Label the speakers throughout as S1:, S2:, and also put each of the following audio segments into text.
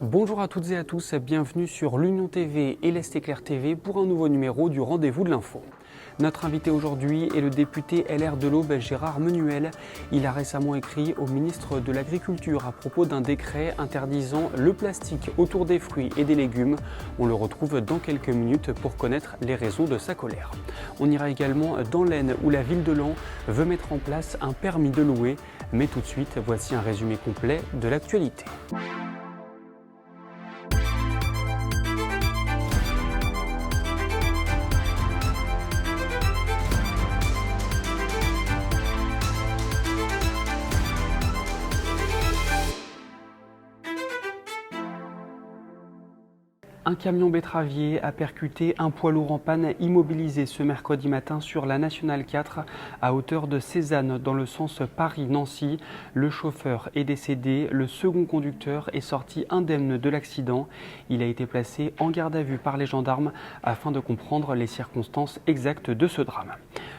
S1: Bonjour à toutes et à tous, bienvenue sur l'Union TV et l'Est Éclair TV pour un nouveau numéro du Rendez-vous de l'Info. Notre invité aujourd'hui est le député LR de l'Aube Gérard Menuel. Il a récemment écrit au ministre de l'Agriculture à propos d'un décret interdisant le plastique autour des fruits et des légumes. On le retrouve dans quelques minutes pour connaître les raisons de sa colère. On ira également dans l'Aisne où la ville de Laon veut mettre en place un permis de louer. Mais tout de suite, voici un résumé complet de l'actualité. Un camion betteravier a percuté un poids lourd en panne immobilisé ce mercredi matin sur la Nationale 4 à hauteur de Cézanne dans le sens Paris-Nancy. Le chauffeur est décédé, le second conducteur est sorti indemne de l'accident. Il a été placé en garde à vue par les gendarmes afin de comprendre les circonstances exactes de ce drame.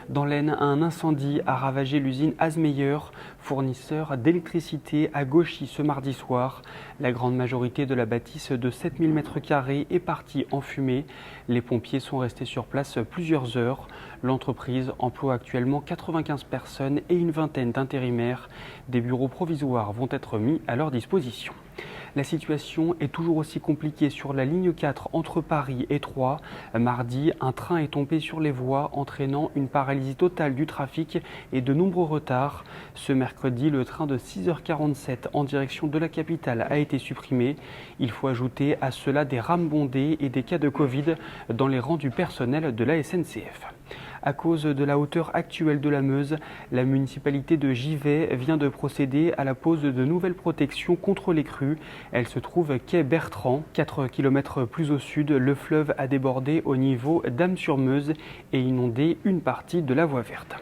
S1: Dans l'Aisne, un incendie a ravagé l'usine Asmeyer, fournisseur d'électricité à Gauchy ce mardi soir. La grande majorité de la bâtisse de 7000 m² est partie en fumée. Les pompiers sont restés sur place plusieurs heures. L'entreprise emploie actuellement 95 personnes et une vingtaine d'intérimaires. Des bureaux provisoires vont être mis à leur disposition. La situation est toujours aussi compliquée sur la ligne 4 entre Paris et Troyes. Mardi, un train est tombé sur les voies, entraînant une paralysie totale du trafic et de nombreux retards. Ce mercredi, le train de 6h47 en direction de la capitale a été supprimé. Il faut ajouter à cela des rames bondées et des cas de Covid dans les rangs du personnel de la SNCF. À cause de la hauteur actuelle de la Meuse, la municipalité de Givet vient de procéder à la pose de nouvelles protections contre les crues. Elle se trouve quai Bertrand, 4 km plus au sud. Le fleuve a débordé au niveau d'Agnes-sur-Meuse et inondé une partie de la voie verte.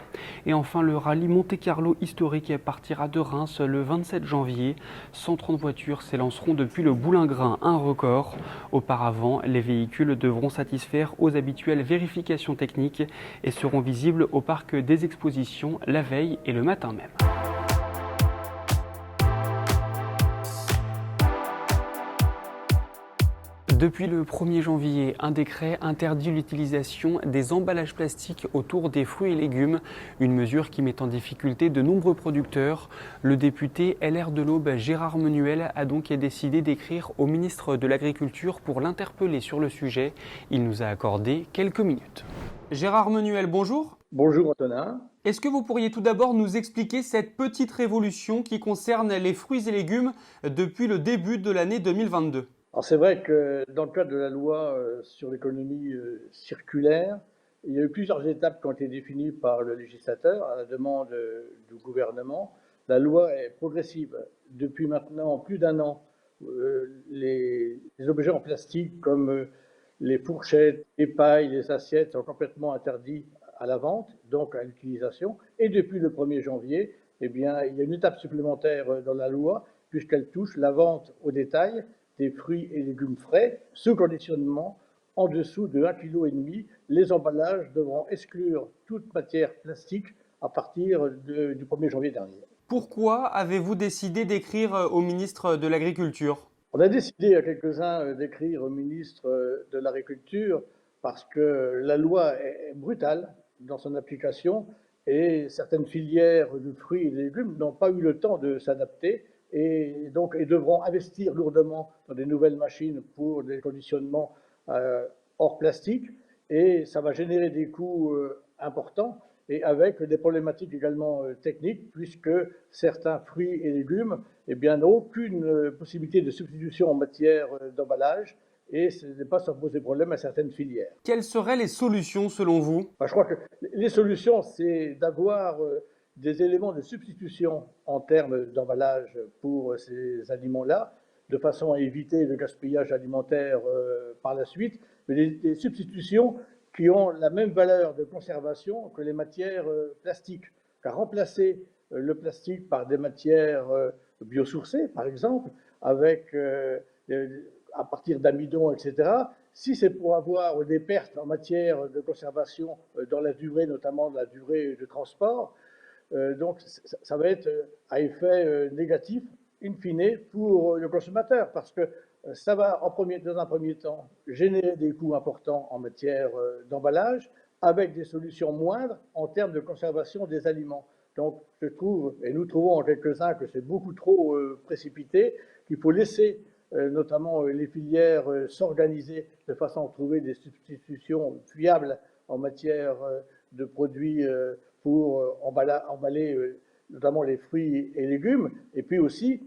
S1: Et enfin, le rallye Monte-Carlo historique partira de Reims le 27 janvier. 130 voitures s'élanceront depuis le Boulingrin, un record. Auparavant, les véhicules devront satisfaire aux habituelles vérifications techniques et seront visibles au parc des expositions la veille et le matin même. Depuis le 1er janvier, un décret interdit l'utilisation des emballages plastiques autour des fruits et légumes, une mesure qui met en difficulté de nombreux producteurs. Le député LR de l'Aube Gérard Menuel a donc décidé d'écrire au ministre de l'Agriculture pour l'interpeller sur le sujet. Il nous a accordé quelques minutes. Gérard Menuel, bonjour.
S2: Bonjour Antonin.
S1: Est-ce que vous pourriez tout d'abord nous expliquer cette petite révolution qui concerne les fruits et légumes depuis le début de l'année 2022 ?
S2: Alors c'est vrai que dans le cadre de la loi sur l'économie circulaire, il y a eu plusieurs étapes qui ont été définies par le législateur à la demande du gouvernement. La loi est progressive. Depuis maintenant plus d'un an, les objets en plastique comme les fourchettes, les pailles, les assiettes sont complètement interdits à la vente, donc à l'utilisation. Et depuis le 1er janvier, eh bien, il y a une étape supplémentaire dans la loi puisqu'elle touche la vente au détail des fruits et légumes frais, sous conditionnement, en dessous de 1,5 kg. Les emballages devront exclure toute matière plastique à partir du 1er janvier dernier.
S1: Pourquoi avez-vous décidé d'écrire au ministre de l'Agriculture ?
S2: On a décidé à quelques-uns d'écrire au ministre de l'Agriculture parce que la loi est brutale dans son application et certaines filières de fruits et de légumes n'ont pas eu le temps de s'adapter et donc ils devront investir lourdement dans des nouvelles machines pour des conditionnements hors plastique et ça va générer des coûts importants et avec des problématiques également techniques puisque certains fruits et légumes n'ont aucune possibilité de substitution en matière d'emballage et ce n'est pas sans poser problème à certaines filières.
S1: Quelles seraient les solutions selon vous ?
S2: Je crois que les solutions, c'est d'avoir des éléments de substitution en termes d'emballage pour ces aliments-là, de façon à éviter le gaspillage alimentaire par la suite, mais des substitutions qui ont la même valeur de conservation que les matières plastiques. Car remplacer le plastique par des matières biosourcées, par exemple, avec, à partir d'amidon, etc., si c'est pour avoir des pertes en matière de conservation dans la durée, notamment de la durée de transport, donc ça va être à effet négatif in fine pour le consommateur parce que Ça va, dans un premier temps, générer des coûts importants en matière d'emballage, avec des solutions moindres en termes de conservation des aliments. Donc, je trouve, et nous trouvons en quelques-uns, que c'est beaucoup trop précipité, qu'il faut laisser notamment les filières s'organiser de façon à trouver des substitutions fiables en matière de produits pour emballer notamment les fruits et légumes, et puis aussi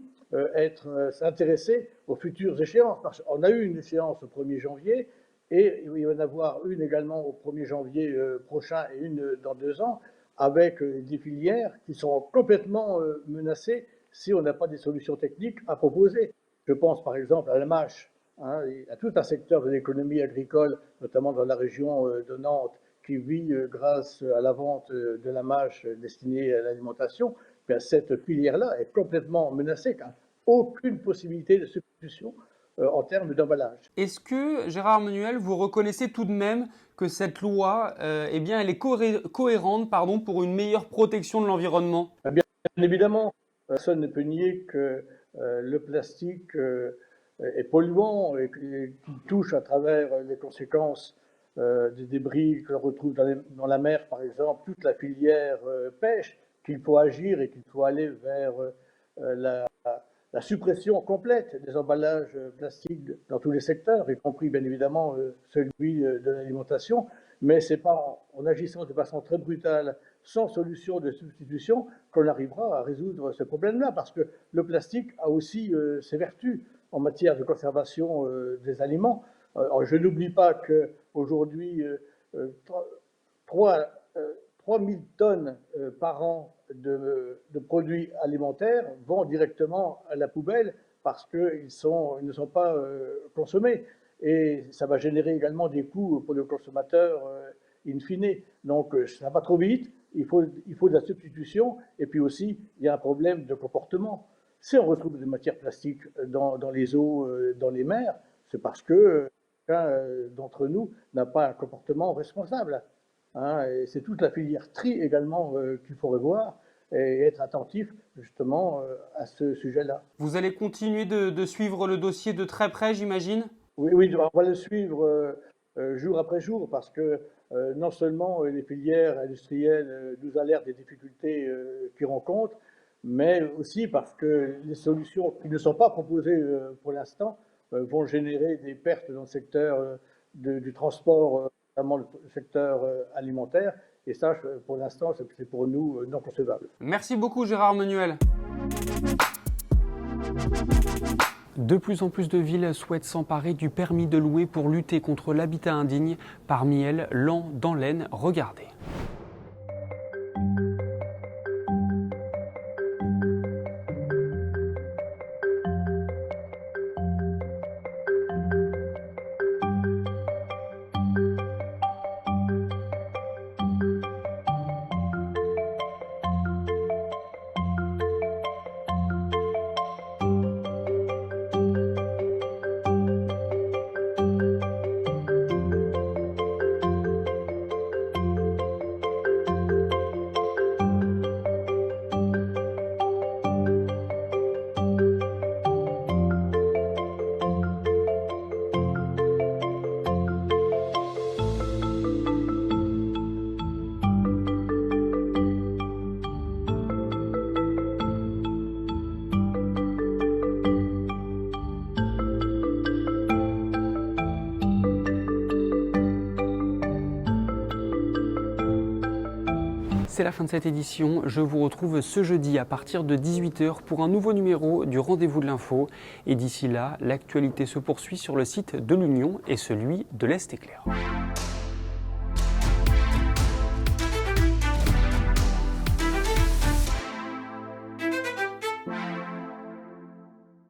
S2: s'intéresser aux futures échéances. Parce qu'on a eu une échéance au 1er janvier, et il va y en avoir une également au 1er janvier prochain et une dans 2 ans, avec des filières qui sont complètement menacées si on n'a pas des solutions techniques à proposer. Je pense par exemple à la mâche, hein, à tout un secteur de l'économie agricole, notamment dans la région de Nantes, qui vit grâce à la vente de la mâche destinée à l'alimentation. Bien, cette filière-là est complètement menacée, car aucune possibilité de substitution en termes d'emballage.
S1: Est-ce que, Gérard Menuel, vous reconnaissez tout de même que cette loi, eh bien, elle est cohérente, pardon, pour une meilleure protection de l'environnement?
S2: Bien évidemment, personne ne peut nier que le plastique est polluant et qu'il touche à travers les conséquences des débris que l'on retrouve dans la mer, par exemple, toute la filière pêche, qu'il faut agir et qu'il faut aller vers la suppression complète des emballages plastiques dans tous les secteurs, y compris bien évidemment celui de l'alimentation, mais c'est pas en agissant de façon très brutale, sans solution de substitution, qu'on arrivera à résoudre ce problème-là, parce que le plastique a aussi ses vertus en matière de conservation des aliments. Je n'oublie pas qu'aujourd'hui, 3 000 tonnes par an de produits alimentaires vont directement à la poubelle parce qu'ils ne sont pas consommés. Et ça va générer également des coûts pour le consommateur in fine. Donc ça va trop vite, il faut de la substitution, et puis aussi il y a un problème de comportement. Si on retrouve des matières plastiques dans les eaux, dans les mers, c'est parce que chacun d'entre nous n'a pas un comportement responsable. Hein, et c'est toute la filière tri également qu'il faut revoir et être attentif justement à ce sujet-là.
S1: Vous allez continuer de suivre le dossier de très près, j'imagine?
S2: Oui, on va le suivre jour après jour, parce que non seulement les filières industrielles nous alertent des difficultés qu'ils rencontrent, mais aussi parce que les solutions qui ne sont pas proposées pour l'instant vont générer des pertes dans le secteur du transport, notamment le secteur alimentaire. Et ça, pour l'instant, c'est pour nous non concevable.
S1: Merci beaucoup, Gérard Menuel. De plus en plus de villes souhaitent s'emparer du permis de louer pour lutter contre l'habitat indigne. Parmi elles, Laon dans l'Aisne. Regardez. C'est la fin de cette édition. Je vous retrouve ce jeudi à partir de 18 h pour un nouveau numéro du Rendez-vous de l'info. Et d'ici là, l'actualité se poursuit sur le site de l'Union et celui de l'Est Éclair.